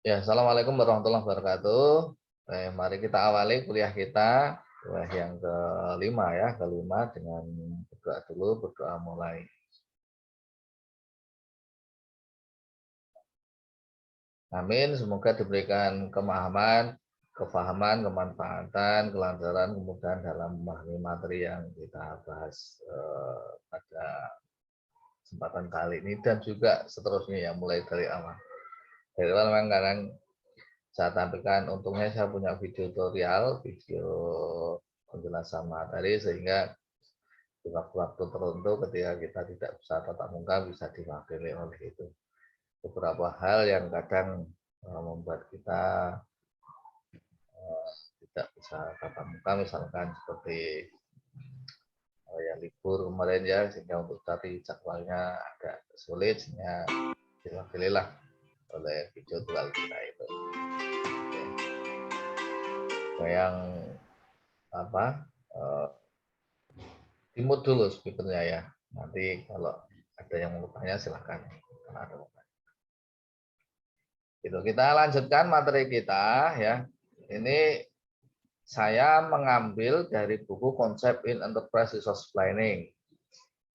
Ya, assalamualaikum warahmatullahi wabarakatuh. Mari kita awali kuliah kita, kuliah yang kelima ya, kelima dengan berdoa dulu, berdoa mulai. Amin, semoga diberikan kefahaman, kemanfaatan, kelancaran, kemudahan dalam memahami materi yang kita bahas pada kesempatan kali ini dan juga seterusnya ya, mulai dari awal. Dari awal memang kadang saya tampilkan, untungnya saya punya video tutorial, video penjelasan materi sehingga di waktu-waktu tertentu ketika kita tidak bisa tatap muka bisa diwakili oleh itu. Beberapa hal yang kadang membuat kita tidak bisa tatap muka, misalkan seperti ya libur kemarin ya, sehingga untuk cari jadwalnya agak sulit, sehingga diwakililah oleh video tutorial kita itu. Yang apa? Dimut dulu speakernya ya. Nanti kalau ada yang mau bertanya silahkan. Gitu. Kita lanjutkan materi kita ya. Ini saya mengambil dari buku Konsep in Enterprise Resource Planning.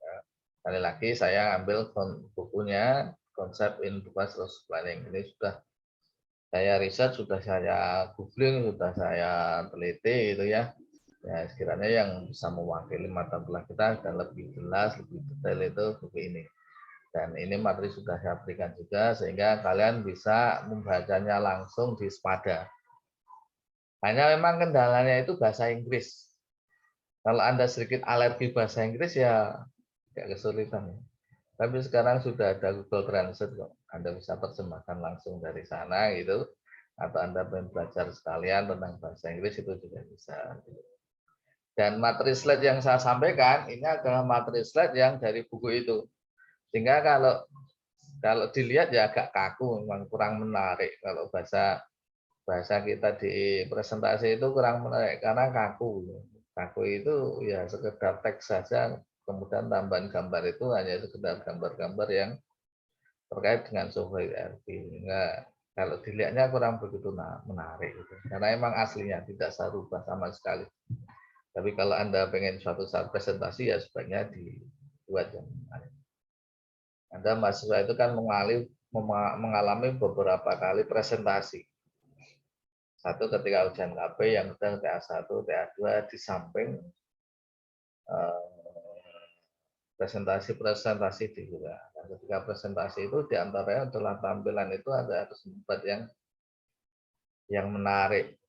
Ya. Sekali lagi saya ambil bukunya Konsep in Enterprise Resource Planning. Ini sudah saya riset, sudah saya googling, sudah saya teliti gitu ya. Ya, sekiranya yang bisa mewakili mata kuliah kita dan lebih jelas, lebih detail itu buku ini. Dan ini materi sudah saya berikan juga sehingga kalian bisa membacanya langsung di Spada. Hanya memang kendalanya itu bahasa Inggris. Kalau Anda sedikit alergi bahasa Inggris ya agak kesulitan. Tapi sekarang sudah ada Google Translate kok. Anda bisa terjemahkan langsung dari sana gitu. Atau Anda pengen belajar sekalian tentang bahasa Inggris itu juga bisa. Dan materi slide yang saya sampaikan ini adalah materi slide yang dari buku itu. Sehingga kalau dilihat ya agak kaku, memang kurang menarik. Kalau bahasa kita di presentasi itu kurang menarik karena kaku. Kaku itu ya sekedar teks saja, kemudian tambahan gambar itu hanya sekedar gambar-gambar yang terkait dengan software ERP. Enggak, kalau dilihatnya kurang begitu menarik. Gitu. Karena emang aslinya tidak saya rubah sama sekali. Tapi kalau Anda pengen suatu saat presentasi ya sebaiknya dibuat yang menarik. Anda mahasiswa itu kan mengalami beberapa kali presentasi. Satu ketika ujian KP, yang kedua TA1, TA2 di samping presentasi di luar. Dan ketika presentasi itu diantaranya adalah tampilan itu harus membuat yang menarik,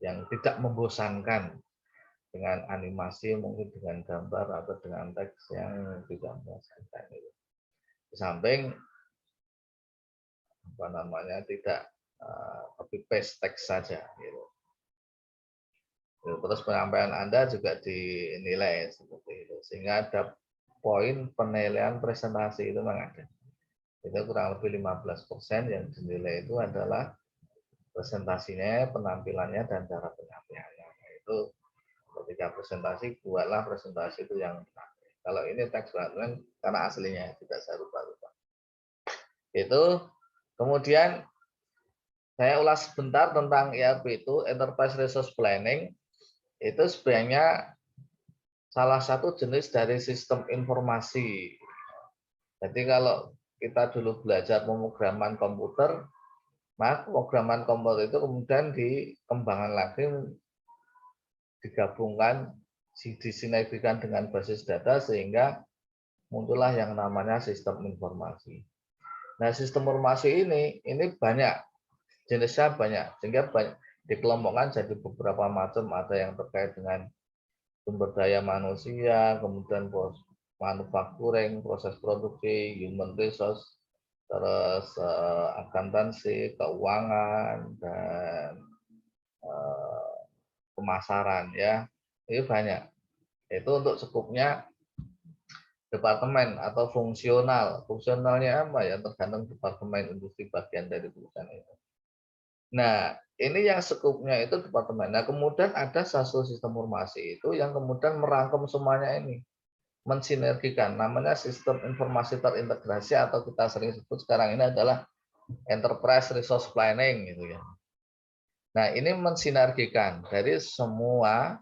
yang tidak membosankan dengan animasi, mungkin dengan gambar atau dengan teks yang tidak membosankan. Di samping tidak copy paste teks saja. Gitu. Terus penyampaian Anda juga dinilai seperti itu, sehingga ada poin penilaian presentasi itu memang ada. Itu kurang lebih 15% yang dinilai itu adalah presentasinya, penampilannya, dan cara penyampaiannya. Itu ketika presentasi, buatlah presentasi itu yang menarik. Kalau ini teks banget karena aslinya tidak saya rubah-rubah. Itu kemudian saya ulas sebentar tentang ERP itu, Enterprise Resource Planning. Itu sebenarnya salah satu jenis dari sistem informasi. Jadi kalau kita dulu belajar pemrograman komputer, maka pemrograman komputer itu kemudian dikembangkan lagi, digabungkan, disinergikan dengan basis data sehingga muncullah yang namanya sistem informasi. Nah, sistem informasi ini banyak, jenisnya banyak, sehingga banyak dikelompokkan jadi beberapa macam, ada yang terkait dengan sumber daya manusia, kemudian manufacturing, proses produksi, human resource, terus akuntansi, keuangan, dan pemasaran ya. Ini banyak. Itu untuk skupnya departemen atau fungsional. Fungsionalnya apa ya? Tergantung departemen industri bagian dari perusahaan itu. Nah, ini yang skupnya itu departemen. Nah, kemudian ada satu sistem informasi itu yang kemudian merangkum semuanya ini. Mensinergikan, namanya sistem informasi terintegrasi atau kita sering sebut sekarang ini adalah enterprise resource planning gitu ya. Nah, ini mensinergikan dari semua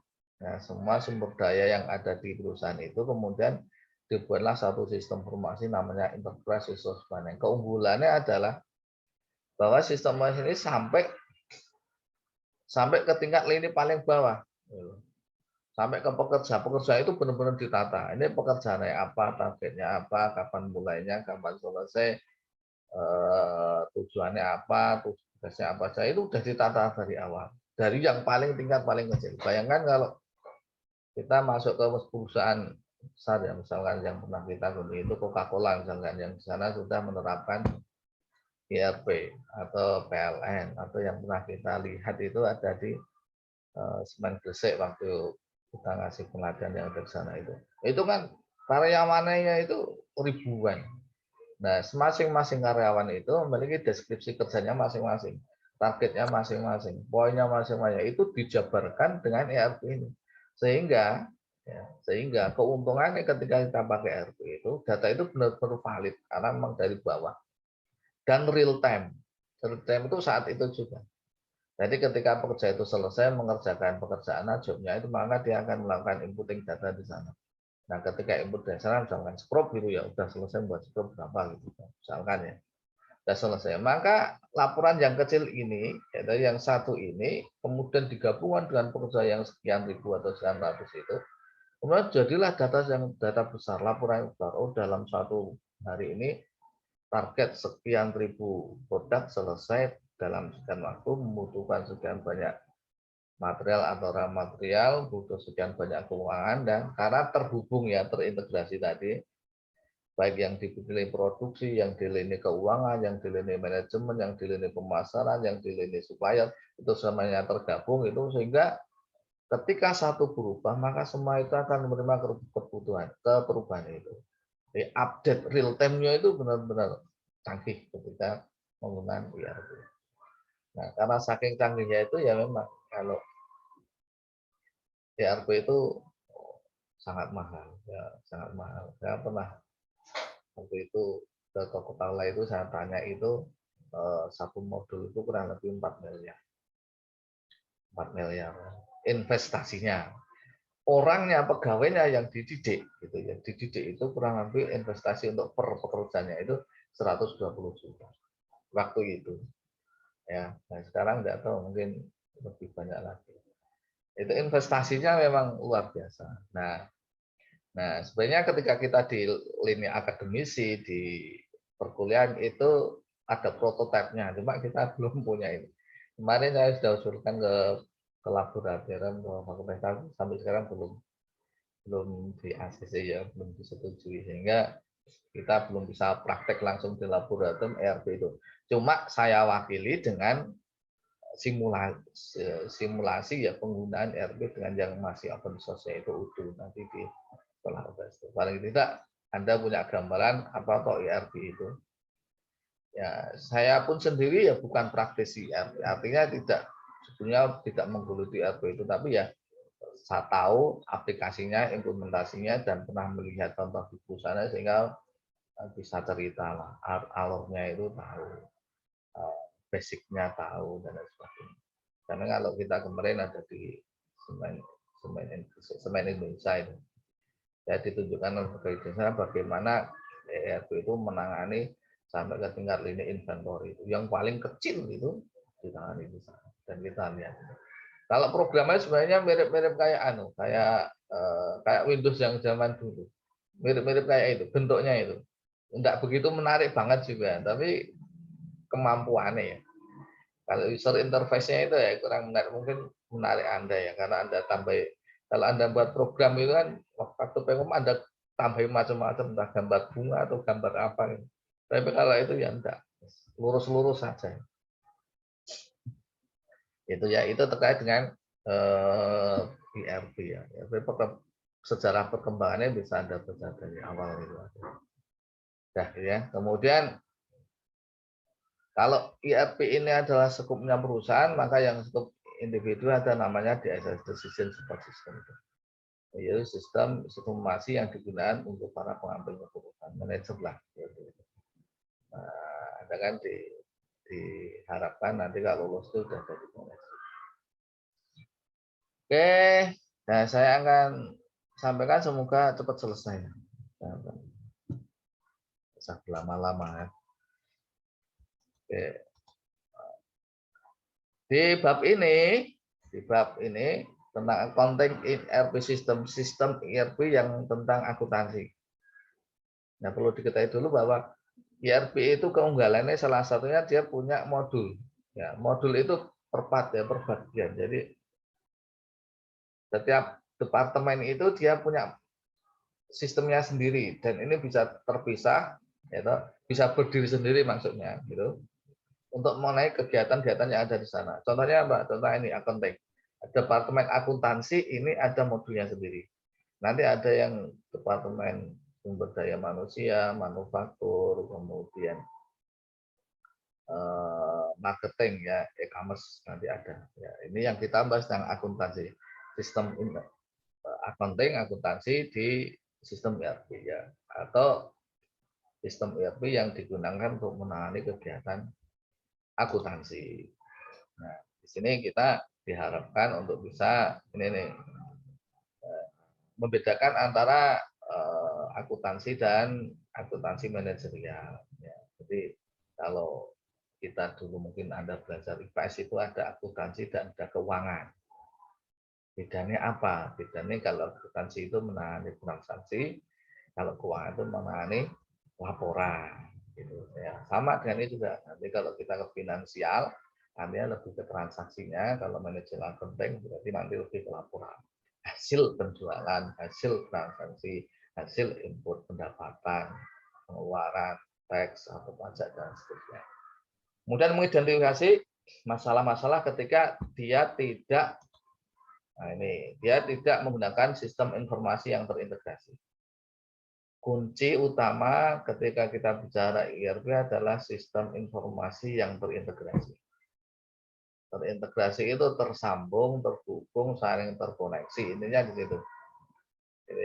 semua sumber daya yang ada di perusahaan itu, kemudian dibuatlah satu sistem informasi namanya enterprise resource planning. Keunggulannya adalah bahwa sistem ini sampai ke tingkat lini paling bawah. Sampai ke pekerja itu benar-benar ditata. Ini pekerjaannya apa, targetnya apa, kapan mulainya, kapan selesai, tujuannya apa, tugasnya apa saja, itu sudah ditata dari awal. Dari yang tingkat paling kecil. Bayangkan kalau kita masuk ke perusahaan besar ya, misalkan yang pernah kita kunjungi itu Coca-Cola misalkan, yang di sana sudah menerapkan ERP atau PLN, atau yang pernah kita lihat itu ada di Semen Gresik waktu kita ngasih pelatihan yang ada di sana itu. Itu kan karyawannya itu ribuan. Nah, masing-masing karyawan itu memiliki deskripsi kerjanya masing-masing, targetnya masing-masing, poinnya masing-masing. Itu dijabarkan dengan ERP ini. Sehingga keuntungannya ketika kita pakai ERP itu, data itu benar-benar valid karena memang dari bawah dan real time. Real time itu saat itu juga. Jadi ketika pekerja itu selesai mengerjakan pekerjaan jobnya itu, maka dia akan melakukan inputting data di sana. Nah, ketika input dasar misalkan scrub gitu ya, udah selesai buat scrub berapa gitu, misalkan ya, udah selesai. Maka laporan yang kecil ini, yaitu yang satu ini, kemudian digabungkan dengan pekerja yang sekian ribu atau sekian ratus itu, kemudian jadilah data besar, laporan yang besar. Oh, dalam satu hari ini target sekian ribu produk selesai dalam sekian waktu, membutuhkan sekian banyak material atau raw material, butuh sekian banyak keuangan, dan karena terhubung ya, terintegrasi tadi, baik yang di lini produksi, yang di lini keuangan, yang di lini manajemen, yang di lini pemasaran, yang di lini supplier, itu semuanya tergabung itu, sehingga ketika satu berubah, maka semua itu akan menerima perubahan itu. Jadi update real time-nya itu benar-benar canggih ketika menggunakan ERP. Nah, karena saking canggihnya itu ya memang kalau ERP itu sangat mahal, ya sangat mahal. Saya pernah waktu itu ke Coca-Cola itu saya tanya itu satu modul itu kurang lebih 4 miliar. 4 miliar investasinya. Orangnya, pegawainya yang dididik gitu ya. Dididik itu kurang lebih investasi untuk per pekerjaannya itu 120 juta. Waktu itu. Ya, nah sekarang enggak tahu, mungkin lebih banyak lagi. Itu investasinya memang luar biasa. Nah, sebenarnya ketika kita di lini akademisi, di perkuliahan itu ada prototipenya, cuma kita belum punya ini. Kemarin saya sudah usulkan ke laboratorium, ke fakultas, sampai sekarang belum di ACC ya, belum disetujui, sehingga kita belum bisa praktek langsung di laboratorium ERP itu. Cuma saya wakili dengan simulasi ya penggunaan ERP dengan yang masih open source, yaitu Udo nanti di sekolah itu. Paling tidak Anda punya gambaran apa toh ERP itu. Ya, saya pun sendiri ya bukan praktisi ERP, artinya sebenarnya tidak menggeluti ERP itu, tapi ya saya tahu aplikasinya, implementasinya, dan pernah melihat contoh di perusahaan, sehingga bisa cerita lah, alurnya itu tahu, basicnya tahu, dan lain sebagainya. Karena kalau kita kemarin ada di Semen Indonesia itu, ya ditunjukkan oleh sana bagaimana ERP itu menangani sampai ke tingkat lini inventory itu, yang paling kecil itu ditangani di sana, dan kita lihat. Kalau programnya sebenarnya mirip-mirip kayak Windows yang zaman dulu, mirip-mirip kayak itu, bentuknya itu, enggak begitu menarik banget juga, tapi kemampuannya ya. Kalau user interface-nya itu ya kurang menarik, mungkin menarik Anda ya, karena Anda kalau Anda buat program itu kan waktu pengen Anda tambahin macam-macam, entah gambar bunga atau gambar apa gitu. Tapi kalau itu ya enggak, lurus-lurus saja. Itu ya, itu terkait dengan ERP ya. Sejarah perkembangannya bisa Anda baca dari awal itu. Nah, ya. Kemudian kalau ERP ini adalah skupnya perusahaan, maka yang skup individu ada namanya DSS, Decision Support System. Yaitu sistem informasi yang digunakan untuk para pengambil keputusan, manajer lah. Nah, ada kan diharapkan nanti kalau lulus itu sudah jadi koneksi. Oke, nah saya akan sampaikan semoga cepat selesai. Bisa lama-lama ya. Oke. Di bab ini tentang accounting in ERP sistem ERP yang tentang akuntansi. Nah, perlu diketahui dulu bahwa ERP itu keunggulannya salah satunya dia punya modul. Ya, modul itu per part ya, per bagian. Jadi setiap departemen itu dia punya sistemnya sendiri dan ini bisa terpisah, ya, bisa berdiri sendiri maksudnya, gitu. Untuk mengenai kegiatan-kegiatan yang ada di sana. Contohnya Mbak, contoh ini accounting. Departemen akuntansi ini ada modulnya sendiri. Nanti ada yang departemen sumber daya manusia, manufaktur, kemudian marketing ya, e-commerce nanti ada. Ya, ini yang kita bahas tentang akuntansi, sistem accounting, akuntansi di sistem ERP ya, atau sistem ERP yang digunakan untuk menangani kegiatan akuntansi. Nah, di sini kita diharapkan untuk bisa ini nih membedakan antara akuntansi dan akuntansi manajerial. Ya, jadi kalau kita dulu mungkin Anda belajar IPS itu ada akuntansi dan ada keuangan. Bedanya apa? Bedanya kalau akuntansi itu menangani transaksi, kalau keuangan itu menangani laporan. Gitu, ya. Sama dengan ini juga. Nanti kalau kita ke finansial, nanti lebih ke transaksinya. Kalau manajemen accounting berarti nanti lebih ke laporan. Hasil penjualan, hasil transaksi, hasil input pendapatan, pengeluaran, teks atau pajak dan seterusnya. Kemudian mengidentifikasi masalah-masalah ketika dia tidak menggunakan sistem informasi yang terintegrasi. Kunci utama ketika kita bicara ERP adalah sistem informasi yang terintegrasi. Terintegrasi itu tersambung, terhubung, saling terkoneksi. Intinya di situ.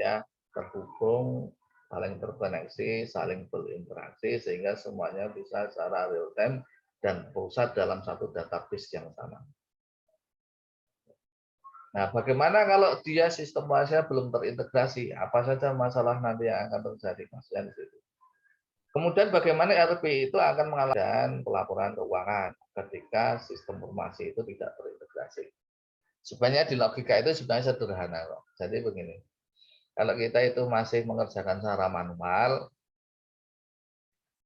Ya, terhubung, saling terkoneksi, saling berinteraksi sehingga semuanya bisa secara real time dan pusat dalam satu database yang sama. Nah, bagaimana kalau dia sistemnya belum terintegrasi? Apa saja masalah nanti yang akan terjadi? Maksudnya di situ. Kemudian bagaimana ERP itu akan mengalami pelaporan keuangan ketika sistem informasi itu tidak terintegrasi. Sebenarnya di logika itu sebenarnya sederhana kok. Jadi begini, kalau kita itu masih mengerjakan secara manual,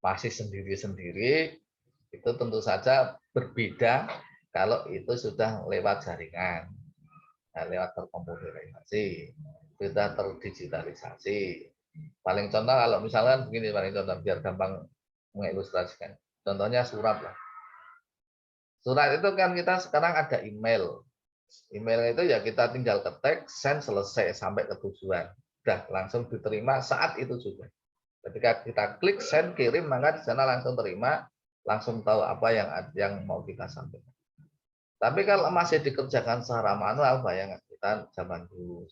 masih sendiri-sendiri, itu tentu saja berbeda kalau itu sudah lewat jaringan. Nah, lewat terkomputerisasi, sudah terdigitalisasi. Paling contoh kalau misalkan begini, paling contoh biar gampang mengilustrasikan. Contohnya surat lah. Surat itu kan kita sekarang ada email. Email itu ya kita tinggal ketik, send, selesai sampai ke tujuan. Udah langsung diterima saat itu juga. Ketika kita klik send, kirim, maka di sana langsung terima, langsung tahu apa yang mau kita sampaikan. Tapi kalau masih dikerjakan secara manual, bayangkan kita zaman dulu,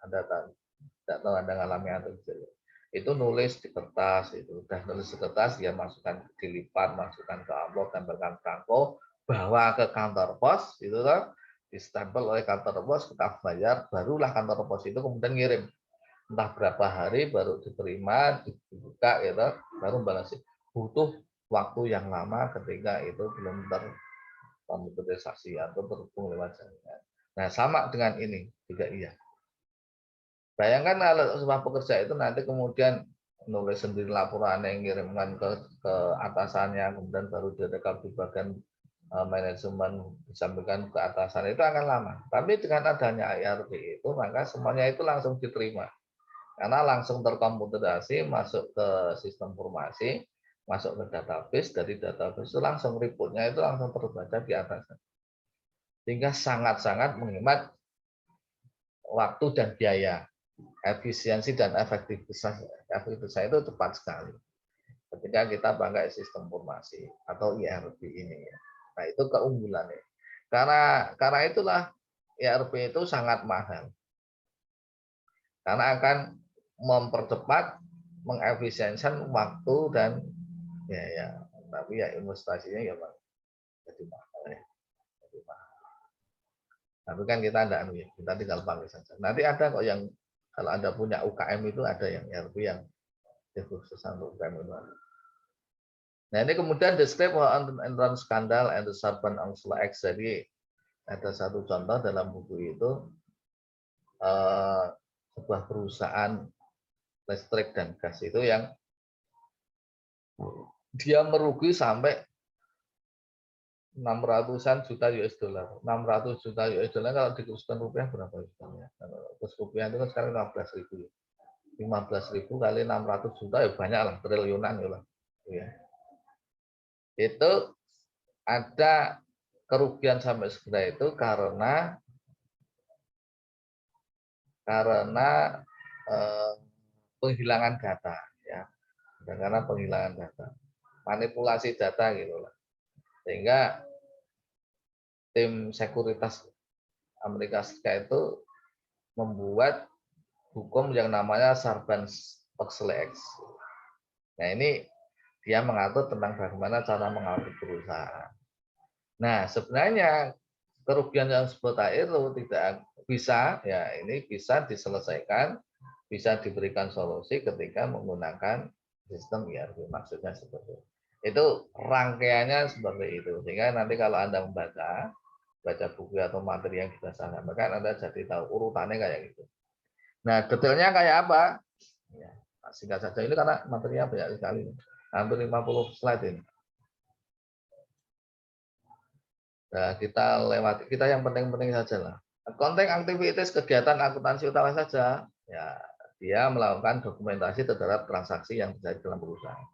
Anda tidak tahu Anda ngalami atau tidak. Itu nulis di kertas, itu udah nulis di kertas, dia masukkan dilipat, masukkan ke amplop, tempelkan perangko, bawa ke kantor pos, itu kan distempel oleh kantor pos, kita bayar, barulah kantor pos itu kemudian ngirim. Entah berapa hari baru diterima, dibuka, gitu, baru balas. Butuh waktu yang lama ketika itu belum komputerisasi atau terhubung lewat jaringan. Nah, sama dengan ini juga iya. Bayangkan kalau sebuah pekerja itu nanti kemudian nulis sendiri laporan yang kirimkan ke atasannya, kemudian baru direkam di bagian manajemen disampaikan ke atasan, itu akan lama. Tapi dengan adanya ERP itu, maka semuanya itu langsung diterima. Karena langsung terkomputerisasi, masuk ke sistem informasi, masuk ke database, dari database itu langsung reportnya itu langsung terbaca di atasnya. Sehingga sangat-sangat menghemat waktu dan biaya. Efisiensi dan efektivitas itu tepat sekali ketika kita pakai sistem informasi atau ERP ini. Nah, itu keunggulannya. Karena itulah ERP itu sangat mahal. Karena akan mempercepat, mengefisiensikan waktu dan biaya. Tapi ya investasinya ya Bang, jadi mahal ya. Jadi mahal. Tapi kan kita enggak, kita tinggal pakai saja. Nanti ada kok yang kalau Anda punya UKM itu ada yang ERP yang khusus untuk UKM itu. Nah ini kemudian describe entrance skandal and the Sarban Angsla X. Jadi ada satu contoh dalam buku itu sebuah perusahaan listrik dan gas itu yang dia merugi sampai 600-an juta US dollar. 600 juta US dollar kalau dikurskan rupiah berapa juta? Kurs rupiah itu kan sekarang 15.000. 15.000 kali 600 juta ya banyak lah, triliunan ya. Itu ada kerugian sampai segera itu karena penghilangan data ya. Karena penghilangan data. Manipulasi data gitu lah. Sehingga tim sekuritas Amerika Serikat itu membuat hukum yang namanya Sarbanes-Oxley Act. Nah ini dia mengatur tentang bagaimana cara mengaudit perusahaan. Nah sebenarnya kerugian yang seperti itu tidak bisa, ya ini bisa diselesaikan, bisa diberikan solusi ketika menggunakan sistem ERP, maksudnya seperti itu. Itu rangkaiannya seperti itu, sehingga nanti kalau Anda baca buku atau materi yang kita sampaikan, Anda jadi tahu urutannya kayak gitu. Nah, detailnya kayak apa? Ya, singkat saja ini karena materinya banyak sekali, hampir 50 slide ini. Nah, kita lewati, kita yang penting-penting saja lah. Konten aktivitas kegiatan akuntansi utama saja, ya dia melakukan dokumentasi terhadap transaksi yang terjadi dalam perusahaan.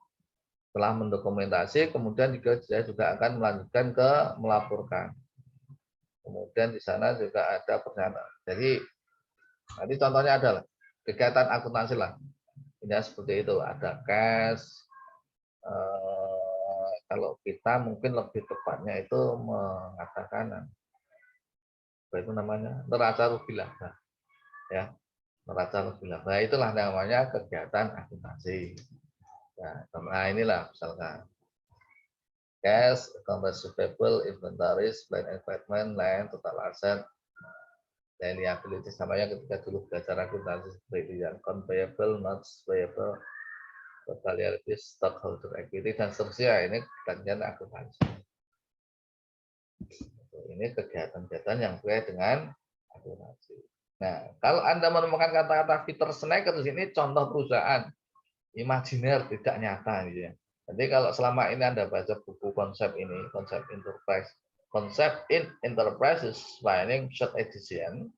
Setelah mendokumentasi, kemudian dia juga akan melanjutkan ke melaporkan. Kemudian di sana juga ada pernyataan. Jadi nanti contohnya adalah kegiatan akuntansi lah. Ini seperti itu, ada cash. Kalau kita mungkin lebih tepatnya itu mengatakan apa itu namanya neraca rugi laba, ya neraca rugi laba. Nah, itulah namanya kegiatan akuntansi. Nah inilah misalkan cash, account receivable, inventories, plan equipment, land, total asset, dan liabilities. Namanya ketika dulu belajar akuntansi seperti yang payable, notes payable, total liabilities, stockholder equity, dan seterusnya. Ini bagian akuntansi. Ini kegiatan-kegiatan yang terkait dengan akuntansi. Nah, kalau Anda menemukan kata-kata Peter Snecker di sini contoh perusahaan imajiner tidak nyata gitu ya. Jadi kalau selama ini Anda baca buku konsep ini, konsep enterprise, konsep in enterprises planning short edition,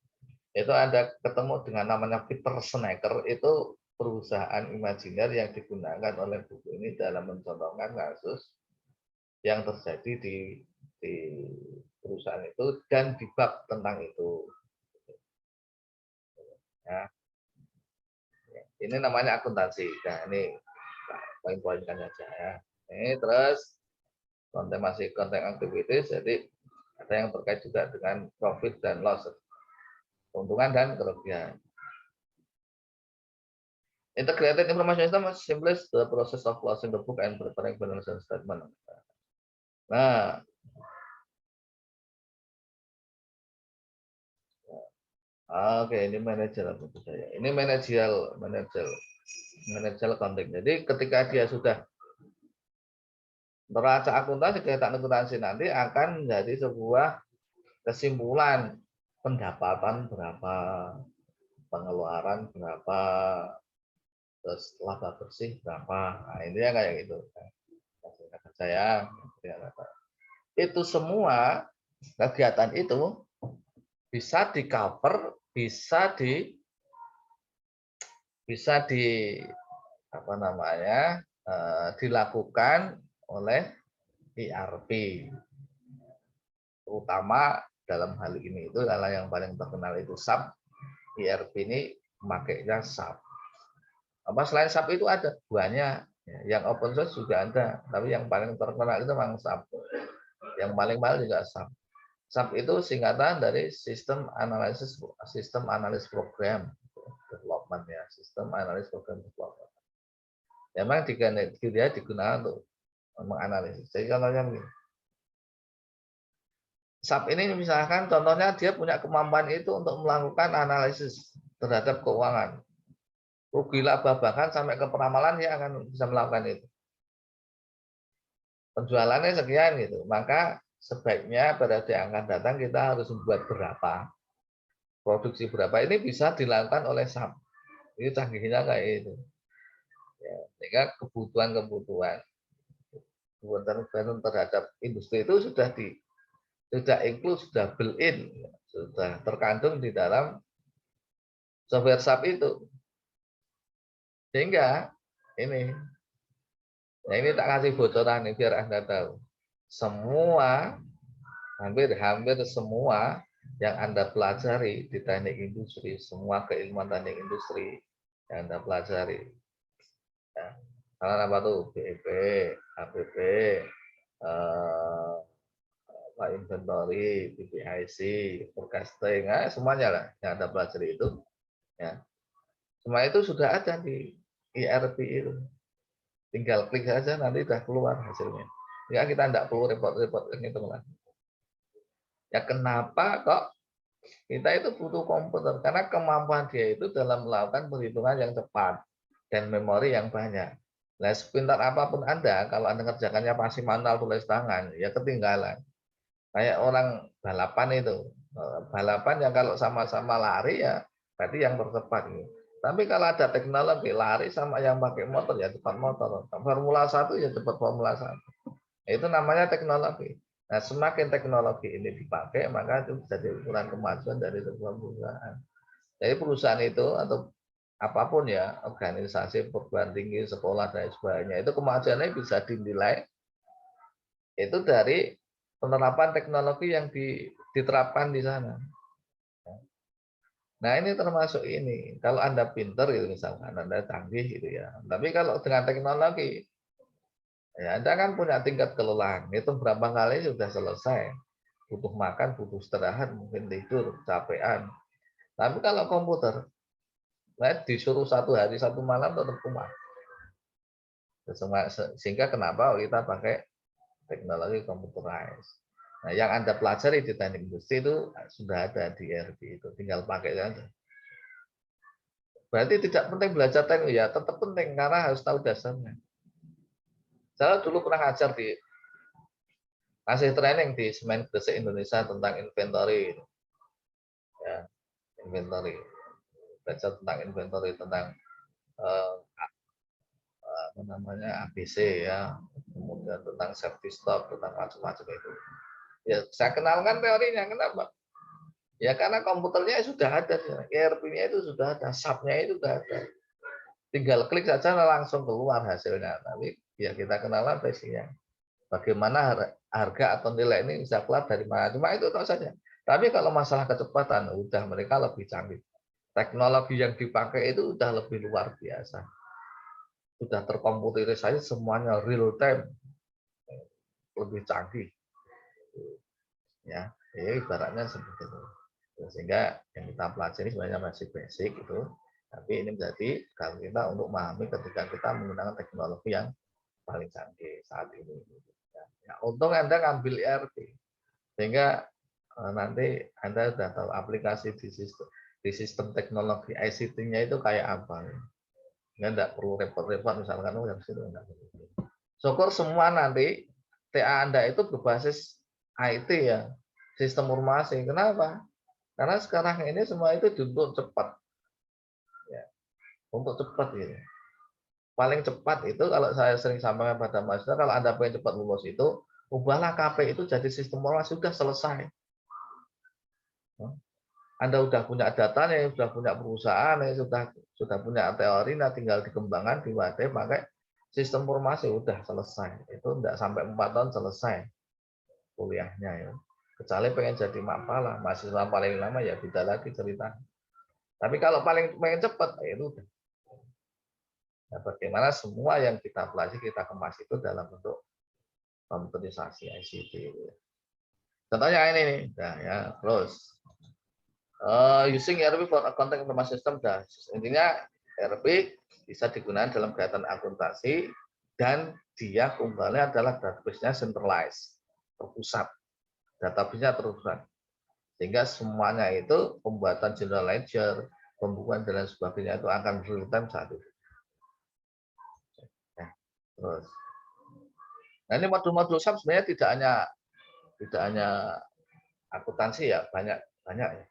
itu Anda ketemu dengan namanya Peter Snecker, itu perusahaan imajiner yang digunakan oleh buku ini dalam mencontohkan kasus yang terjadi di perusahaan itu dan di bab tentang itu. Ya. Ini namanya akuntansi. Nah, ini poin-poinkan saja ya. Ini terus konten masih konten aktivitas, jadi ada yang terkait juga dengan profit dan loss, keuntungan dan kerugian. Integrated information system simplifies the process of closing the book and preparing financial statement. Nah, oke, ini manajer menurut saya. Ini manajer accounting. Jadi ketika dia sudah neraca akuntansi, kegiatan akuntansi nanti akan menjadi sebuah kesimpulan pendapatan berapa, pengeluaran berapa, terus laba bersih berapa. Nah, ini ya kayak gitu. Kata saya, itu semua kegiatan itu bisa di cover, bisa di apa namanya dilakukan oleh ERP, terutama dalam hal ini itu adalah yang paling terkenal itu SAP. ERP ini memakainya SAP. Apa selain SAP itu ada banyak, yang open source juga ada, tapi yang paling terkenal itu memang SAP. Yang paling mahal juga SAP. SAP itu singkatan dari System Analysis Program Development ya, System Analysis Program Development. Memang dia digunakan untuk menganalisis. Jadi contohnya begini. SAP ini misalkan contohnya dia punya kemampuan itu untuk melakukan analisis terhadap keuangan. Rugi laba bahkan sampai ke peramalan dia akan bisa melakukan itu. Penjualannya sekian gitu. Maka sebaiknya pada di akan datang kita harus membuat berapa, produksi berapa. Ini bisa dilakukan oleh SAP. Itu canggihnya kayak itu. Ya, sehingga kebutuhan terhadap industri itu sudah include, sudah built-in, sudah terkandung di dalam software SAP itu. Sehingga ini tak kasih bocoran nih biar Anda tahu. Hampir semua yang Anda pelajari di teknik industri, semua keilmuan teknik industri yang Anda pelajari. Ya. Karena apa tuh? BEP, HPP, inventory, PPIC, forecasting, semuanya lah yang Anda pelajari itu. Ya. Semua itu sudah ada di ERP itu. Tinggal klik saja nanti sudah keluar hasilnya. Ya kita tidak perlu repot-repot ngitung lagi. Ya kenapa kok kita itu butuh komputer? Karena kemampuan dia itu dalam melakukan perhitungan yang cepat dan memori yang banyak. Nah, sepintar apapun Anda, kalau Anda kerjakannya pasti manual tulis tangan, ya ketinggalan. Kayak orang balapan itu. Balapan yang kalau sama-sama lari ya berarti yang tercepat. Gitu. Tapi kalau ada teknologi lari sama yang pakai motor ya cepat motor. Formula 1 ya cepat Formula 1. Itu namanya teknologi. Nah, semakin teknologi ini dipakai, maka itu jadi ukuran kemajuan dari sebuah perusahaan. Jadi perusahaan itu atau apapun ya, organisasi, perguruan tinggi, sekolah dan sebagainya, itu kemajuannya bisa dinilai itu dari penerapan teknologi yang diterapkan di sana. Nah, ini termasuk ini. Kalau Anda pinter gitu misalkan, Anda canggih gitu ya. Tapi kalau dengan teknologi, ya Anda kan punya tingkat kelelahan. Itu berapa kali sudah selesai. Butuh makan, butuh istirahat, mungkin tidur, capean. Tapi kalau komputer, nah, disuruh 1 hari 1 malam tetap kumat. Sehingga kenapa kita pakai teknologi computerized. Nah, yang Anda pelajari di teknik industri itu sudah ada di ERP itu, tinggal pakai saja. Berarti tidak penting belajar teknik, ya tetap penting karena harus tahu dasarnya. Saya dulu pernah ngajar kasih training di Semen Gresik Indonesia tentang inventory. Ya, inventory. Belajar tentang inventory, tentang apa namanya ABC ya, kemudian tentang safety stock, tentang macam-macam itu. Ya, saya kenalkan teorinya. Kenapa? Ya karena komputernya sudah ada, ERP-nya itu sudah ada, SAP-nya itu sudah ada. Tinggal klik saja langsung keluar hasilnya. Tapi ya kita kenalan basic-nya. Bagaimana harga atau nilai ini bisa keluar dari mana. Cuma itu saja. Tapi kalau masalah kecepatan, udah mereka lebih canggih. Teknologi yang dipakai itu udah lebih luar biasa. Sudah terkomputerisasi semuanya real time. Lebih canggih. Ya, ibaratnya seperti itu. Sehingga yang kita pelajari sebenarnya masih basic itu, tapi ini menjadi kalau kita untuk memahami ketika kita menggunakan teknologi yang paling canggih saat ini. Ya, untung Anda ngambil ERP, sehingga nanti Anda sudah tahu aplikasi di sistem teknologi ICT-nya itu kayak apa. Nggak perlu repot-repot misalkan yang situ enggak. Syukur semua nanti TA Anda itu berbasis IT ya, sistem informasi. Kenapa? Karena sekarang ini semua itu dituntut cepat. Ya, untuk cepat gitu. Paling cepat itu kalau saya sering sampaikan pada mahasiswa, kalau Anda pengen cepat lulus itu, ubahlah KP itu jadi sistem informasi, sudah selesai. Anda sudah punya datanya, sudah punya perusahaan, sudah punya teori, nah tinggal dikembangkan, diwadahi pakai sistem informasi, sudah selesai. Itu tidak sampai 4 tahun selesai kuliahnya ya. Kecuali pengen jadi mapalah, mahasiswa paling lama ya beda lagi cerita. Tapi kalau paling pengen cepat, ya itu udah. Nah, bagaimana semua yang kita pelajari kita kemas itu dalam bentuk komputerisasi ICT. Contohnya ini nih, nah, ya, terus using ERP for accounting information system, dah intinya ERP bisa digunakan dalam kegiatan akuntansi dan dia kembali adalah database-nya centralized, terpusat. Database-nya terpusat. Sehingga semuanya itu pembuatan general ledger, pembukuan dan lain sebagainya itu akan real time saat itu. Nah, terus. Nah, ini modul-modul SAP sebenarnya tidak hanya akuntansi ya, banyak ya.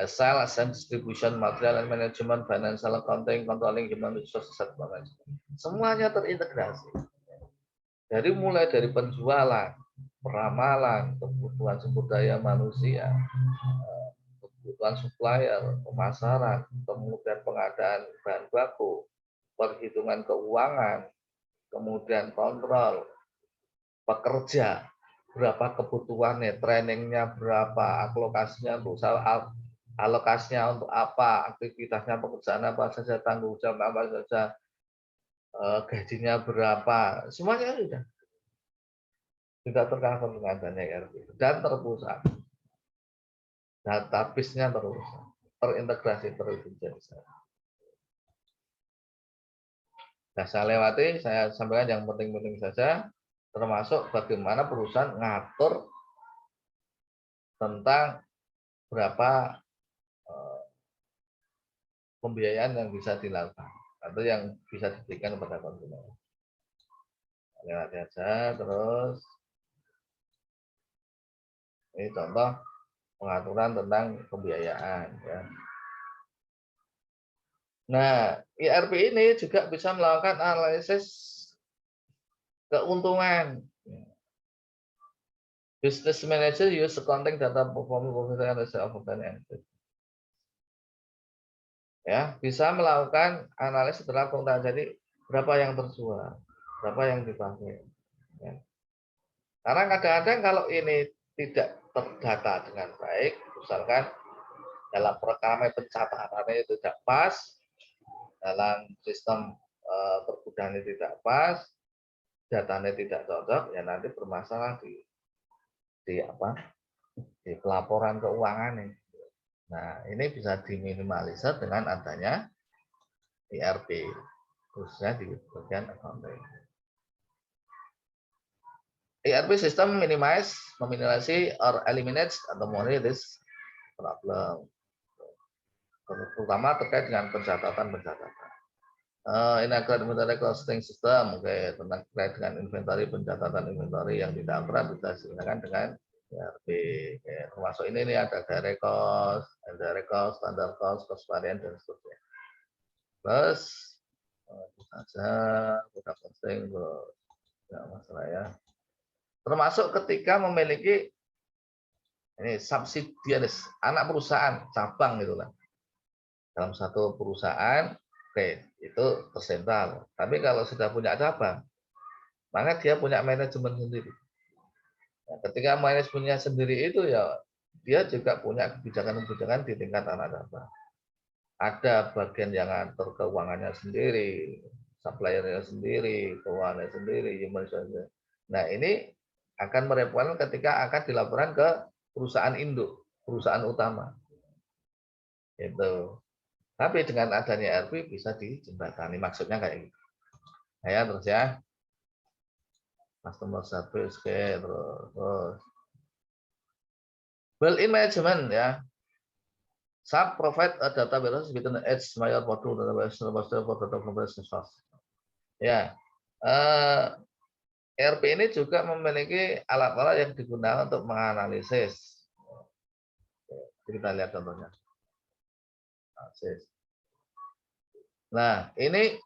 Sales and distribution, material and management, financial accounting, controlling, human resources, management. Semuanya terintegrasi. Mulai dari penjualan, peramalan, kebutuhan sumber daya manusia, kebutuhan supplier, pemasaran, kemudian pengadaan bahan baku, perhitungan keuangan, kemudian kontrol, pekerja, berapa kebutuhannya, trainingnya berapa, alokasinya untuk apa, aktivitasnya pekerjaan apa saja, tanggung jawab apa saja, gajinya berapa, semuanya sudah tercover dengan adanya ERP dan terpusat. Database-nya terpusat, terintegrasi, terintegrasi. Nah, saya lewati, saya sampaikan yang penting-penting saja, termasuk bagaimana perusahaan ngatur tentang berapa pembiayaan yang bisa dilakukan atau yang bisa diberikan kepada konsumen. Lewat saja, terus ini contoh pengaturan tentang pembiayaan. Ya. Nah, ERP ini juga bisa melakukan analisis keuntungan. Business manager use accounting data performance analysis. Ya, bisa melakukan analisis setelah keuntungan. Jadi berapa yang terjual, berapa yang dipakai. Ya. Karena kadang-kadang kalau ini tidak terdata dengan baik, misalkan dalam program pencatatannya itu tidak pas, dalam sistem perbudaannya tidak pas, datanya tidak cocok, ya nanti bermasalah di pelaporan keuangan nih. Nah, ini bisa diminimalisir dengan adanya ERP, khususnya di bagian accounting. ERP system meminimalisasi or eliminates atau monitor this problem, terutama terkait dengan pencatatan. Integrated inventory costing system, tentang terkait dengan pencatatan inventory yang tidak akurat bisa digunakan dengan ERP. Termasuk ini nih ada direct cost, indirect cost, standard cost, cost variant dan seterusnya. Terus itu saja produk costing, tidak masalah ya. Termasuk ketika memiliki ini subsidiaris, anak perusahaan, cabang gitu lah. Dalam satu perusahaan, itu tersentral. Tapi kalau sudah punya cabang, maka dia punya manajemen sendiri. Nah, ketika manajemennya sendiri itu ya dia juga punya kebijakan-kebijakan di tingkat anak cabang. Ada bagian yang ngatur keuangannya sendiri, suppliernya sendiri, keuangannya sendiri, human resources. Nah, ini akan merepotkan ketika akan dilaporkan ke perusahaan induk, perusahaan utama. Itu. Tapi dengan adanya ERP bisa dijembatani, maksudnya kayak gitu. Nah, ya terus ya. Customer service, terus. Built-in management ya. SAP provide a database within its major module database for database resource. Ya. ERP ini juga memiliki alat-alat yang digunakan untuk menganalisis. Kita lihat contohnya. Nah, ini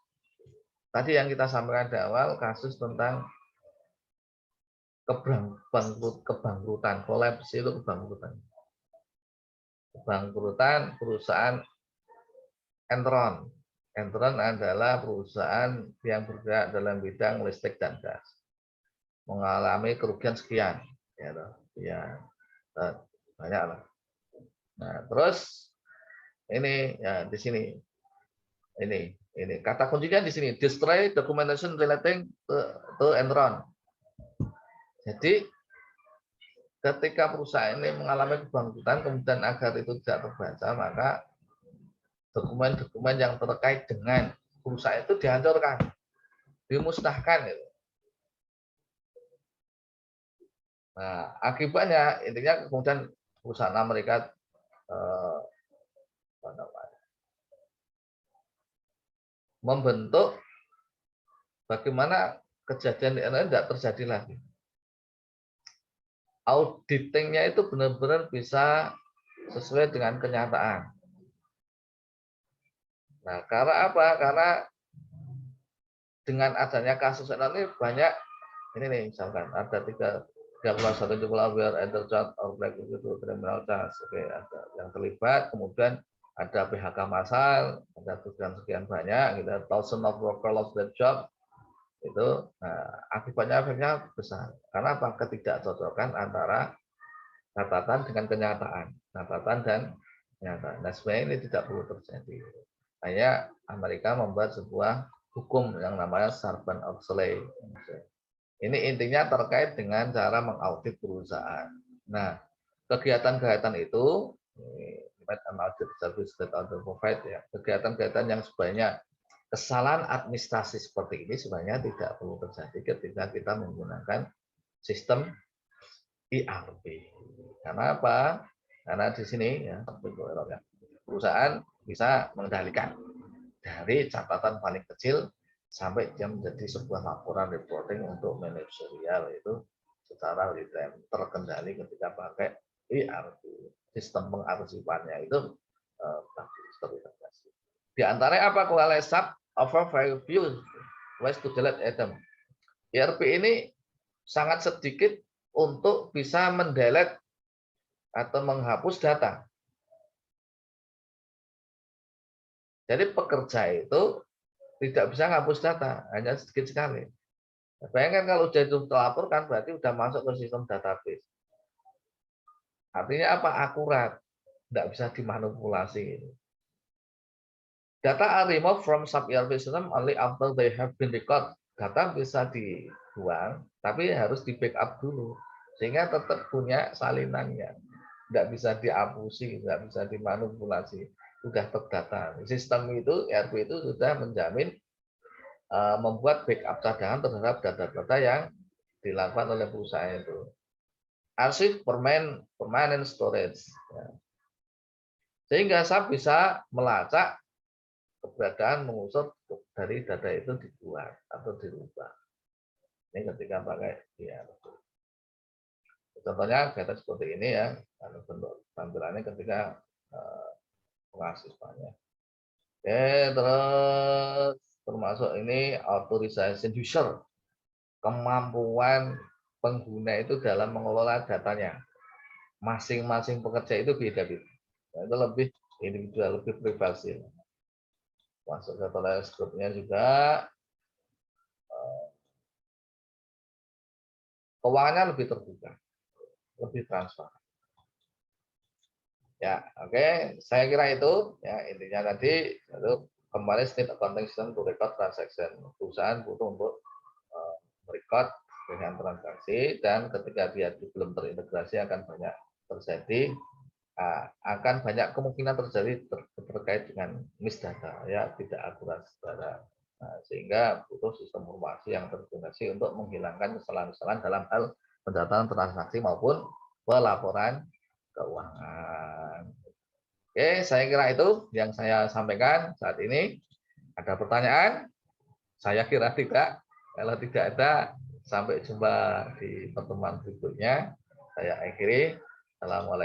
tadi yang kita sampaikan di awal, kasus tentang kebangkrutan, kolaps itu kebangkrutan. Kebangkrutan perusahaan Enron. Enron adalah perusahaan yang bergerak dalam bidang listrik dan gas. Mengalami kerugian sekian. Ya, banyak lah. Nah, terus ini ya di sini. Ini kata kuncinya di sini, destroy documentation relating to Enron. Jadi ketika perusahaan ini mengalami kebangkrutan, kemudian agar itu tidak terbaca, maka dokumen-dokumen yang terkait dengan perusahaan itu dihancurkan, dimusnahkan gitu. Nah, akibatnya intinya kemudian perusahaan Amerika membentuk bagaimana kejadian ini tidak terjadi lagi. Auditingnya itu benar-benar bisa sesuai dengan kenyataan. Nah, karena apa? Karena dengan adanya kasus ini banyak ini nih, misalkan ada 3,1 jumlah aware either charge or black itu criminal charge. Oke, ada yang terlibat, kemudian ada PHK massal, ada sekian banyak, gitu, thousand of workers lost their job, itu akibatnya efeknya besar. Karena apa? Ketidakcocokan antara catatan dengan kenyataan, catatan dan kenyataan. Nah, sebenarnya ini tidak perlu terjadi. Hanya Amerika membuat sebuah hukum yang namanya Sarbanes Oxley. Ini intinya terkait dengan cara mengaudit perusahaan. Nah, kegiatan-kegiatan itu, audit service that audit provide ya, kegiatan-kegiatan yang sebenarnya kesalahan administrasi seperti ini sebenarnya tidak perlu terjadi ketika kita menggunakan sistem ERP. Karena apa? Karena di sini ya, perusahaan bisa mengendalikan dari catatan paling kecil sampai dia menjadi sebuah laporan reporting untuk manajerial itu secara real time terkendali ketika pakai ERP. Sistem pengarsipannya itu terintegrasi. Di antaranya apa? Kualitas overview ways to delete item. ERP ini sangat sedikit untuk bisa mendelete atau menghapus data. Jadi pekerja itu tidak bisa menghapus data, hanya sedikit sekali. Bayangkan kalau sudah itu terlaporkan, berarti sudah masuk ke sistem database. Artinya apa? Akurat, tidak bisa dimanipulasi. Data are removed from sub-ERP system only after they have been recorded. Data bisa dibuang, tapi harus di backup dulu, sehingga tetap punya salinannya. Tidak bisa dihapusi, tidak bisa dimanipulasi, sudah terdata. Sistem itu, ERP itu sudah menjamin membuat backup cadangan terhadap data-data yang dilakukan oleh perusahaan itu. Arsip permanent storage. Sehingga saya bisa melacak keberadaan mengusut dari data itu dibuat atau dirubah. Ini ketika pakai ERP. Contohnya data seperti ini ya, bentuk tampilannya ketika pengasispannya. Oke, terus termasuk ini authorization user, kemampuan pengguna itu dalam mengelola datanya. Masing-masing pekerja itu beda-beda. Nah, itu lebih individual, lebih privasi. Masuk ke toleransi grupnya juga. Keuangannya lebih terbuka, lebih transparan. Ya, oke. Saya kira itu ya intinya tadi itu kembali state accounting system to record transaction. Perusahaan butuh untuk merecord dengan transaksi dan ketika dia belum terintegrasi akan banyak terjadi akan banyak kemungkinan terjadi terkait dengan misdata ya tidak akurat secara sehingga butuh sistem informasi yang terintegrasi untuk menghilangkan kesalahan-kesalahan dalam hal pendataan transaksi maupun pelaporan keuangan. Oke, saya kira itu yang saya sampaikan saat ini. Ada pertanyaan? Saya kira tidak. Kalau tidak ada, sampai jumpa di pertemuan berikutnya. Saya akhiri. Assalamualaikum.